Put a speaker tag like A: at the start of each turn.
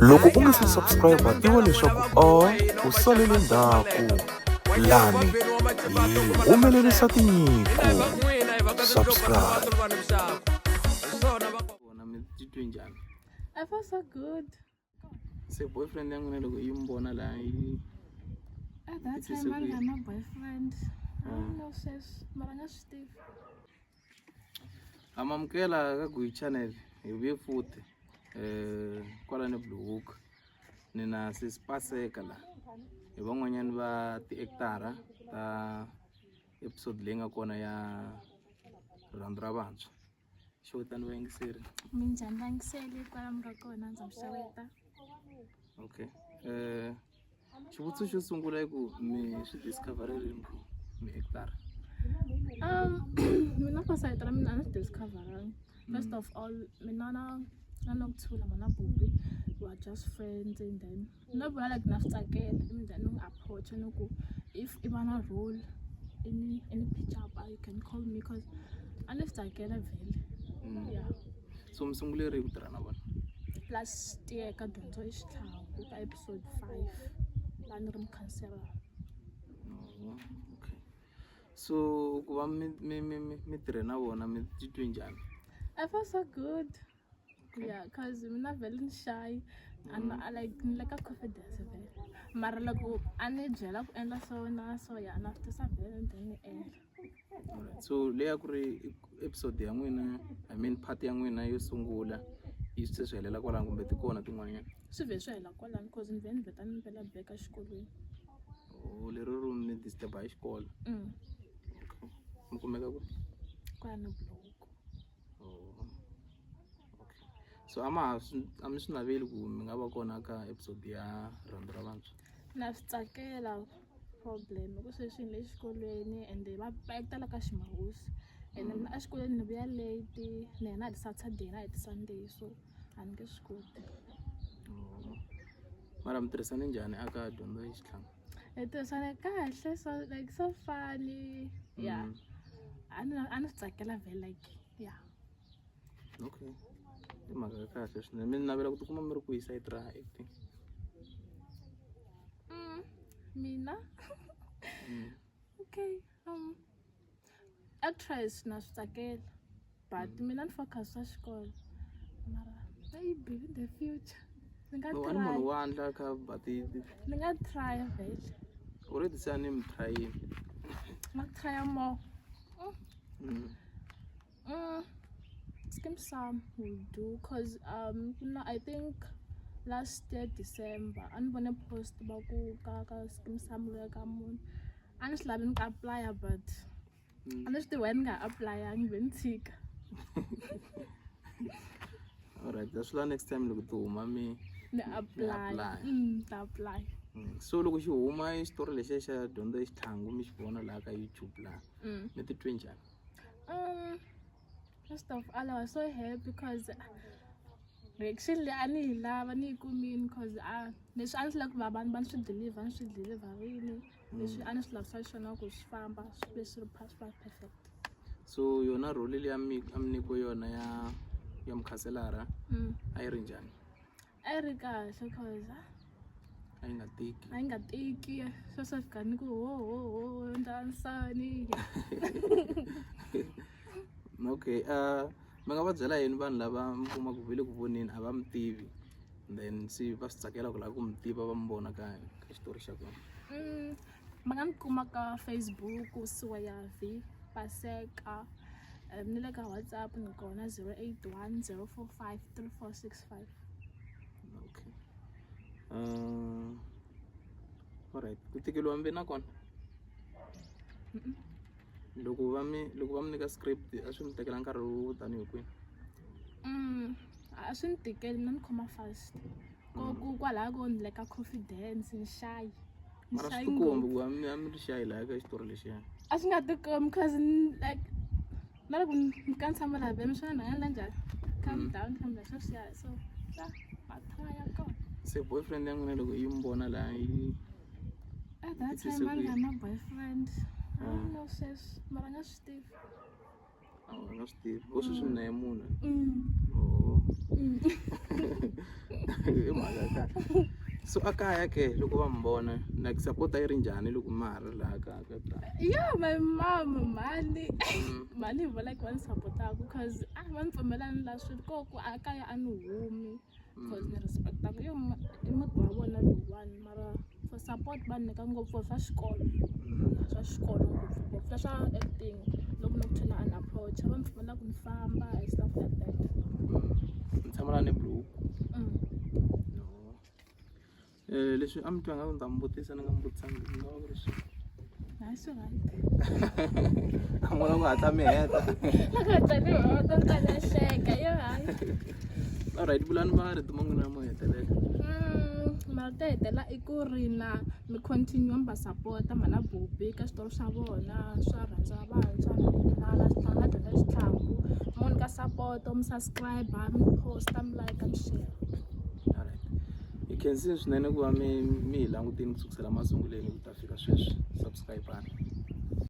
A: loko u nga se subscribe tiva leswaku u salele ndzhaku lani hi humelerisa tinyiko subscribe.
B: I feel so good.
C: Se boyfriend yangu na loko yi mbona la yi
B: At that time I had no boyfriend. I don't know sis, maranga Steve.
C: amamkela ka Gui channel hi vuye futhi kwala ni Blue Hook nina sisipaseka la hi van'wanyani va ti-hectara ta episode leyi nga kona ya rhandzu ra vantshwa xewetani vayingiseri.
B: Minjhani vangiseli kwala mi nga kona ndza mi xeweta.
C: Okay, xivutiso xo sungula i ku mi swi discover rini ku mi hectara?
B: Mina kwa side ra mina a ni discoveranga. First of all, mina na Nokuthula mana Bubi we are just friends, and then no bala like naftakela and then no approach no ku if ibana role any pitch up you can call me because I naftakela vele. Yeah.
C: So mi sungule ri ku tirha na vona?
B: Last year ka dyondzo eXihlangu ka episode 5 la ni ri mukhansela.
C: Okay. So ku va mi tirhe na vona mi titwe njhani?
B: I feel so good. Okay. Yeah, cause I'm not very shy and I like a confidence vele. Mara loko a ni byela ku endla so ya na tisa vele and then ni endla.
C: Alright. So leya ku ri episode ya n'wina, I mean part ya n'wina yo sungula yi se swi helela kwalano kumbe ti kona tin'wanyana?
B: Swi ve swi hela kwalano cause ni ve ni vheta ni vela back exikolweni.
C: Lero ro mi disturb hi xikolo? Okay. Mi kumeka ku?
B: Kwala Blue Hook.
C: Okay. So a mi swi naveli ku mi nga va kona ka episode ya rhandzu ra vantshwa?
B: Na swi tsakela problem ku sweswi ni le xikolweni and va tala ka Ximawusi and then a xikolweni ni vuya late ni hina hi Saturday na hi Sunday so a ni nge swi koti.
C: Mara mi tirhisane njhani aka dyondzo eXihlangu?
B: Hi tirhisane kahle so like so funny. Yeah. A ni swi tsakela vele like yeah.
C: Okay. I mhaka ya kahle swinene. Mi navela ku tikuma mi ri ku hi side ra acting?
B: Mina? Okay. Actress na swi tsakela but mina ni focus wa xikolo. Mara maybe in the future ni nga try.
C: No, munhu wa ndla ka but
B: Ni nga try vele.
C: already se ni mi tryini.
B: Nga try more. Skim Sam will do cause I think last year December ani vone post ba ku ka Skim Sam lo ka munhu ani swi lavi ni ka apply but ani swi tivi nga apply ni ve ni tshika.
C: Alright, that's why next time loko ti huma mi
B: ni apply. Ta apply.
C: So loko xi huma xitori lexiya xa dyondzo eXihlangu mi xi vona laha ka YouTube laha mi titwe njhani?
B: First of all, I was so happy because actually I ni lava ni kumini because leswi a ni swi lava ku va vanhu swi deliverini leswi a ni swi lavisa xona ku swi famba swi ve swi ri perfect.
C: So yona role leyi a mi nyikiwe yona ya mukhanselara a yi ri njhani?
B: A yi ri kahle cause
C: a yi nga tiki
B: sweswo fika ni ku ho ndansani.
C: Okay, mi nga va byela yini vanhu lava mi kuma ku vile ku voneni a va mi tivi then se va swi tsakela ku lava ku mi tiva va mi vona ka xitori xa kona?
B: Va nga ni kuma ka Facebook Siwayavi Paseka ni le ka WhatsApp ni kona 081 045 3465.
C: Okay. Alright, ku tikeliwa mi ve na kona? Loko va mi nyika script a swi mi tekela nkarhi wo tanihi kwihi?
B: A swi ni tikeli mina ni khoma fast ku kwalaho ko ni leka confidence ni shy.
C: Mara swi tikombi ku a mi ri shy laha ka xitori lexiya?
B: A swi nga tikombi cause like na loko ni ka ni tshama laha veni swi nga endla njhani calm down sweswiya so ma try ya kona.
C: Se boyfriend ya n'wina loko yi mi vona laha yi
B: at that time I had no boyfriend. I don't know sis maranga Steve.
C: Nga swi tivi vo sweswi mi na ye muna? I mhaka ya kahle. So akaya ke loko va mi vona like support yi ri njhani loko ma ha ri laha kaya?
B: Yeah, my mom, mani hi vona like va ni support-aka because va ni pfumelani la swilo koko a kaya a ni humi because ni respect-aka yo i muti wa vona lowuwani mara for support va ni nyika ngopfu swa xikolo ngopfungopfu swa acting loko ni ku tshena a ni approach va ni pfumela ku ni famba and stuff like that.
C: Ni tshamela ni Blue. Leswi a mi twa nga ku ni ta mi vutisa ni nga mi vutisanga ni nga va ku ri swi.
B: That's right.
C: A n'wana ku hatla mi heta. Alright, vulani va ri timangwini mo hetelela.
B: Mara ta hetela i ku ri na mi continue mi va support-a mhana Bobby ka switori swa vona swa rhandza vantshwa na dyondza xitlangu mo nyika support-o mi subscribe mi post-a mi like mi share.
C: Alright. Hi khensile swinene ku va mi hi langutini kusukisela masunguleni ku ta fika sweswi. Subscribe-ani.